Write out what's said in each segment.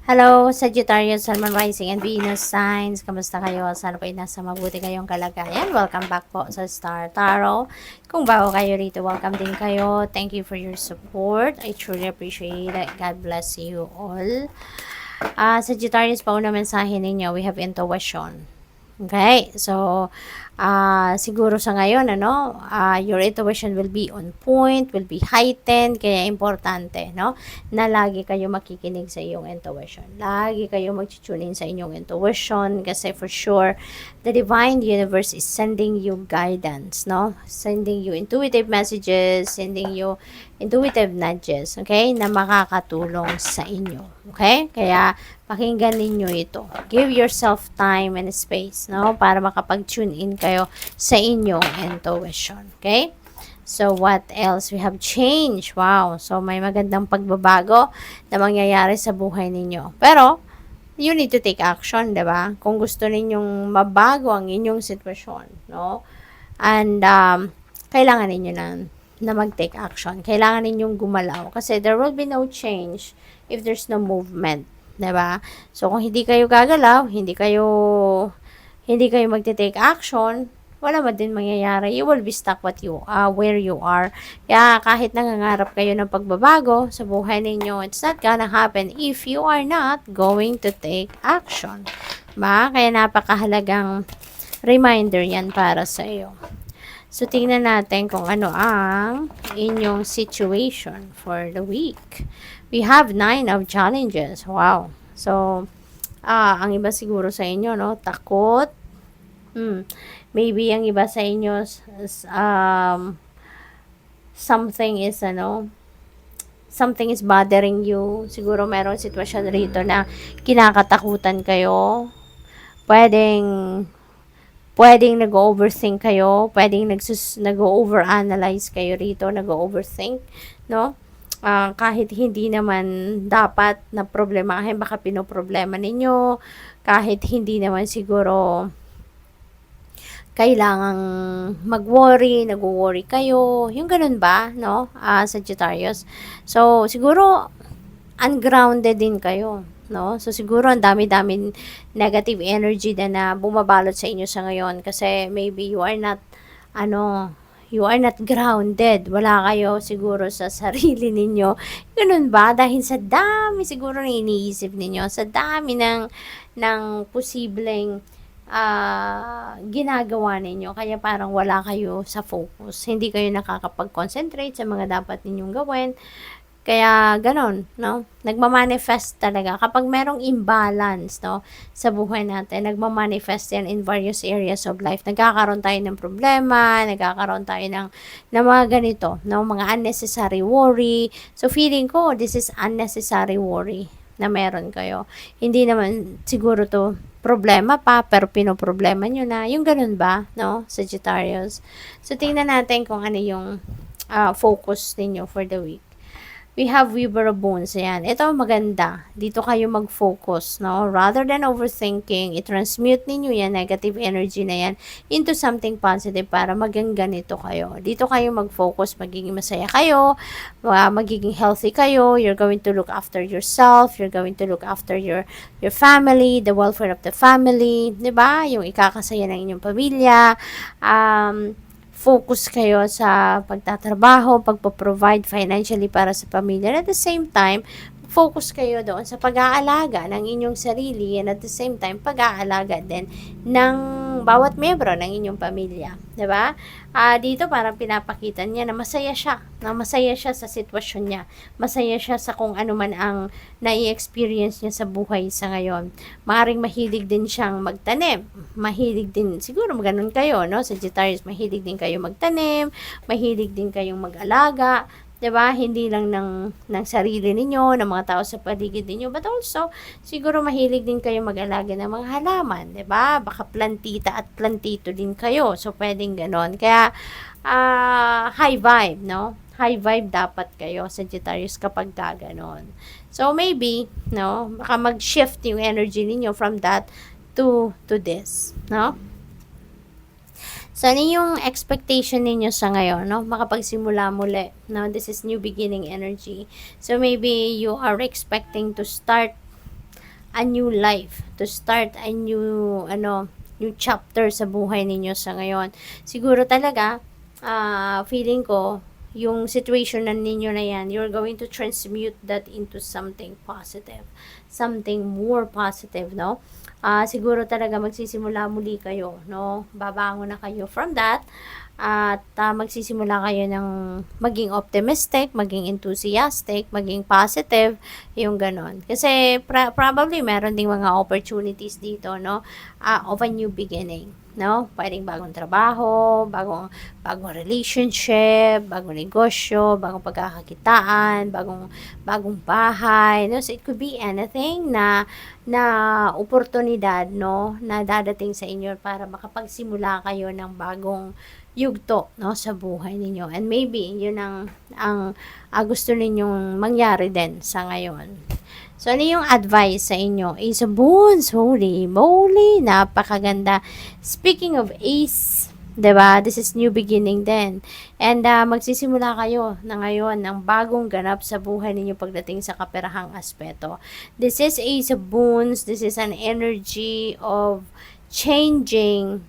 Hello, Sagittarius, Sun, Moon, Rising, and Venus signs. Kamusta kayo? Sana po ay nasa mabuti kayong kalagayan. Welcome back po sa Star Tarot. Kung bago kayo rito, welcome din kayo. Thank you for your support. I truly appreciate it. God bless you all. Sagittarius, pauna mensahe ninyo. We have intuition. Okay, so siguro sa ngayon your intuition will be on point, will be heightened, kaya importante na lagi kayo makikinig sa iyong intuition. Lagi kayo mag-tune in sa inyong intuition kasi for sure the divine universe is sending you guidance, sending you intuitive messages, sending you intuitive nudges, okay, na makakatulong sa inyo. Okay, kaya pakinggan ninyo ito. Give yourself time and space, para makapag-tune in kayo sa inyong intuition. Okay? So, what else? We have change. Wow. So, may magandang pagbabago na mangyayari sa buhay ninyo. Pero, you need to take action, di ba? Kung gusto ninyong mabago ang inyong sitwasyon, And, kailangan ninyo na mag-take action. Kailangan ninyong gumalaw. Kasi there will be no change if there's no movement. Diba? So, kung hindi kayo gagalaw, hindi kayo magte-take action, wala man din mangyayari. You will be stuck where you are. Kaya kahit nangangarap kayo ng pagbabago sa buhay ninyo, it's not gonna happen if you are not going to take action. Diba? Kaya napakahalagang reminder yan para sa iyo. So, tingnan natin kung ano ang inyong situation for the week. We have 9 of challenges. Wow. So, ang iba siguro sa inyo, takot. Maybe ang iba sa inyo, something is bothering you. Siguro merong sitwasyon rito na kinakatakutan kayo. Pwedeng nag-overthink kayo, pwedeng nag-overanalyze kayo rito, nag-overthink, kahit hindi naman dapat na problemahin, baka pinoproblema ninyo, kahit hindi naman siguro kailangang mag-worry, nag-worry kayo, yung ganun ba, Sagittarius? So, siguro, ungrounded din kayo, So, siguro, ang dami-dami negative energy na bumabalot sa inyo sa ngayon kasi maybe you are not grounded. Wala kayo siguro sa sarili ninyo. Ganun ba? Dahil sa dami siguro na iniisip ninyo, sa dami ng posibleng ginagawa ninyo. Kaya parang wala kayo sa focus. Hindi kayo nakakapag-concentrate sa mga dapat ninyong gawin. Kaya, ganon, nagmamanifest talaga. Kapag merong imbalance, sa buhay natin, nagmamanifest yan in various areas of life. Nagkakaroon tayo ng problema, nagkakaroon tayo ng mga ganito, mga unnecessary worry. So, feeling ko, this is unnecessary worry na meron kayo. Hindi naman siguro to problema pa, pero pinoproblema nyo na. Yung ganun ba, Sagittarius? So, tingnan natin kung ano yung focus ninyo for the week. We have Weaver of Bones. Ayan. Ito maganda. Dito kayo mag-focus, Rather than overthinking, i-transmute ninyo yan, negative energy na yan, into something positive para maging ganito kayo. Dito kayo mag-focus, magiging masaya kayo, magiging healthy kayo, you're going to look after yourself, you're going to look after your family, the welfare of the family, 'di ba? Yung ikakasaya ng inyong pamilya, focus kayo sa pagtatrabaho, pagpo-provide financially para sa pamilya. And at the same time, focus kayo doon sa pag-aalaga ng inyong sarili and at the same time, pag-aalaga din ng bawat miyembro ng inyong pamilya. Diba? Dito parang pinapakita niya na masaya siya sa sitwasyon niya. Masaya siya sa kung ano man ang nai-experience niya sa buhay sa ngayon. Maaaring mahilig din siyang magtanim. Mahilig din, siguro ganun kayo, Sagittarius, mahilig din kayo magtanim, mahilig din kayong mag-alaga. 'Di ba? Hindi lang ng sarili ninyo, ng mga tao sa paligid ninyo, but also siguro mahilig din kayo mag-alaga ng mga halaman, 'di ba? Baka plantita at plantito din kayo. So pwedeng ganoon. Kaya high vibe, High vibe dapat kayo, Sagittarius, kapag ganoon. So maybe, baka mag-shift yung energy ninyo from that to this, So, ano yung expectation ninyo sa ngayon, makapagsimula muli, This is new beginning energy. So, maybe you are expecting to start a new life, to start a new, new chapter sa buhay ninyo sa ngayon. Siguro talaga, feeling ko, yung situation na ninyo na yan, you're going to transmute that into something positive, something more positive, no? Siguro talaga magsisimula muli kayo, no? Babangon na kayo from that, at magsisimula kayo ng maging optimistic, maging enthusiastic, maging positive, yung ganon. Kasi probably meron ding mga opportunities dito, no? Of a new beginning, no? Pwedeng bagong trabaho, bagong relationship, bagong negosyo, bagong pagkakakitaan, bagong bahay, no? So it could be anything na oportunidad, no, na dadating sa inyo para makapagsimula kayo ng bagong yugto, no, sa buhay ninyo. And maybe yun ang gusto ninyong mangyari din sa ngayon. So, ano yung advice sa inyo? Ace of Wands, holy moly, napakaganda. Speaking of Ace, 'di ba? This is new beginning din. And magsisimula kayo na ngayon ng bagong ganap sa buhay ninyo pagdating sa kaperahang aspeto. This is Ace of Wands. This is an energy of changing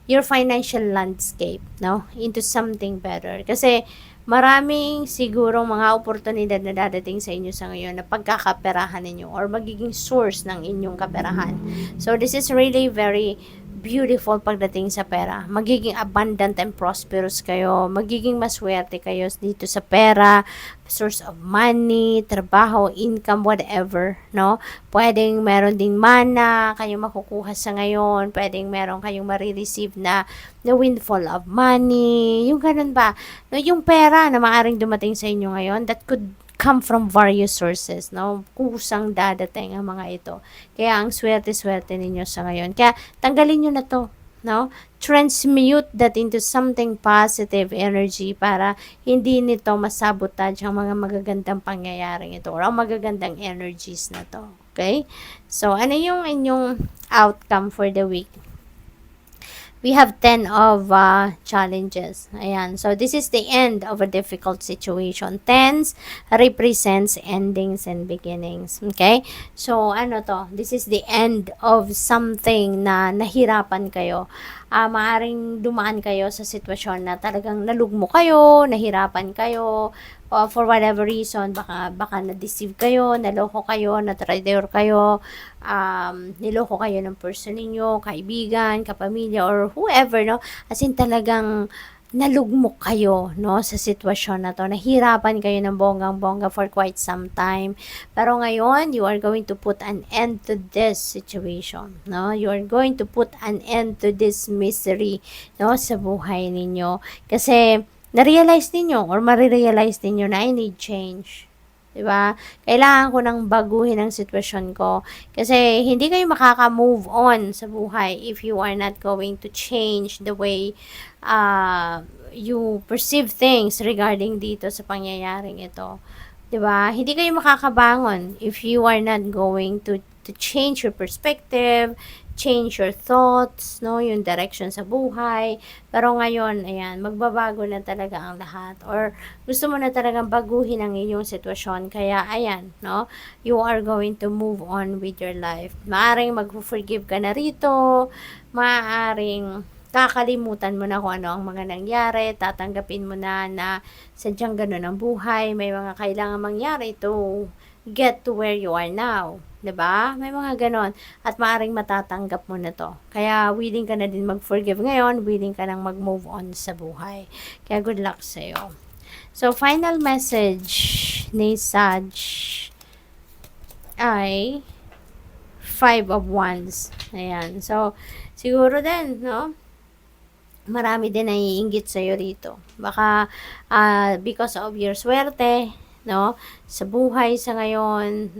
your financial landscape, no, into something better. Kasi maraming siguro mga oportunidad na dadating sa inyo sa ngayon na pagkakaperahan ninyo or magiging source ng inyong kaperahan. So this is really very beautiful pagdating sa pera. Magiging abundant and prosperous kayo. Magiging maswerte kayo dito sa pera, source of money, trabaho, income, whatever, no? Pwedeng meron ding mana kayong makukuha sa ngayon. Pwedeng meron kayong marireceive na windfall of money. Yung ganun ba? No, yung pera na maaring dumating sa inyo ngayon, that could come from various sources, no? Kusang dadating ang mga ito. Kaya ang swerte-swerte ninyo sa ngayon. Kaya tanggalin nyo na to, no? Transmute that into something positive energy para hindi nito masabotage ang mga magagandang pangyayaring ito or ang magagandang energies na to. Okay? So, ano yung inyong outcome for the week? We have 10 of challenges. Ayan. So, this is the end of a difficult situation. 10s represents endings and beginnings. Okay? So, ano to? This is the end of something na nahirapan kayo. Maaring dumaan kayo sa sitwasyon na talagang nalugmo kayo, nahirapan kayo, for whatever reason, baka na-deceive kayo, naloko kayo, na-trader kayo, niloko kayo ng person ninyo, kaibigan, kapamilya, or whoever, no? As in talagang nalugmok kayo, no, sa sitwasyon na to. Nahirapan kayo ng bonggang-bongga for quite some time. Pero ngayon, you are going to put an end to this situation, no? You are going to put an end to this misery, no, sa buhay ninyo. Kasi na-realize ninyo or marirealize ninyo na I need change. Diba? Kailangan ko nang baguhin ang sitwasyon ko. Kasi hindi kayo makaka-move on sa buhay if you are not going to change the way you perceive things regarding dito sa pangyayaring ito. Diba? Hindi kayo makakabangon if you are not going to change your perspective, change your thoughts, no, yung direction sa buhay. Pero ngayon, ayan, magbabago na talaga ang lahat. Or gusto mo na talagang baguhin ang inyong sitwasyon. Kaya, ayan, no, you are going to move on with your life. Maaring mag-forgive ka na rito, maaring kakalimutan mo na kung ano ang mga nangyari, tatanggapin mo na sadyang ganun ang buhay, may mga kailangan mangyari to get to where you are now. 'Di ba? May mga ganon. At maaring matatanggap mo na to. Kaya willing ka na din mag-forgive ngayon, willing ka nang mag-move on sa buhay. Kaya good luck sa'yo. So, final message ni Sag ay 5 of Wands. Ayan. So, siguro din, no? Marami din naiinggit sa'yo rito. Baka, because of your swerte, no? Sa buhay sa ngayon,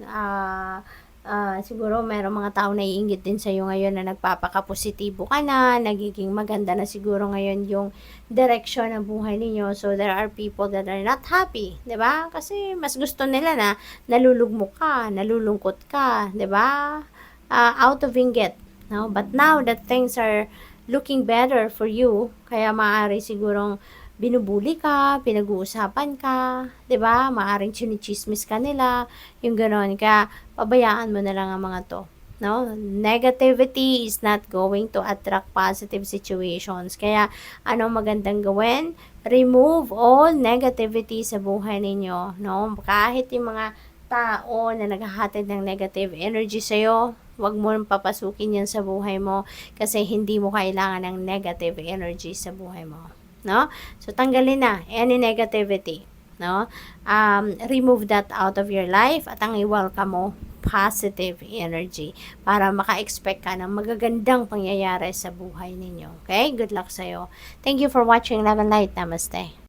siguro mayroong mga tao na iinggit din sa'yo ngayon na nagpapakapositibo ka na, nagiging maganda na siguro ngayon yung direction ng buhay ninyo. So, there are people that are not happy, 'di ba? Kasi mas gusto nila na nalulugmok ka, nalulungkot ka, 'di ba? Out of inggit, no? But now that things are looking better for you, kaya maaari sigurong binubuli ka, pinag-uusapan ka, 'di ba? Maaring chinichismis ka nila, yung gano'n. Kaya pabayaan mo na lang ang mga 'to, 'no? Negativity is not going to attract positive situations. Kaya anong magandang gawin? Remove all negativity sa buhay ninyo, 'no? Kahit yung mga tao na naghahatid ng negative energy sa'yo, wag mo nang papasukin yan sa buhay mo kasi hindi mo kailangan ng negative energy sa buhay mo, no? So, tanggalin na any negativity, no? Remove that out of your life at ang i-welcome mo, positive energy para maka-expect ka ng magagandang pangyayari sa buhay ninyo. Okay? Good luck sa'yo. Thank you for watching Love and Light. Namaste.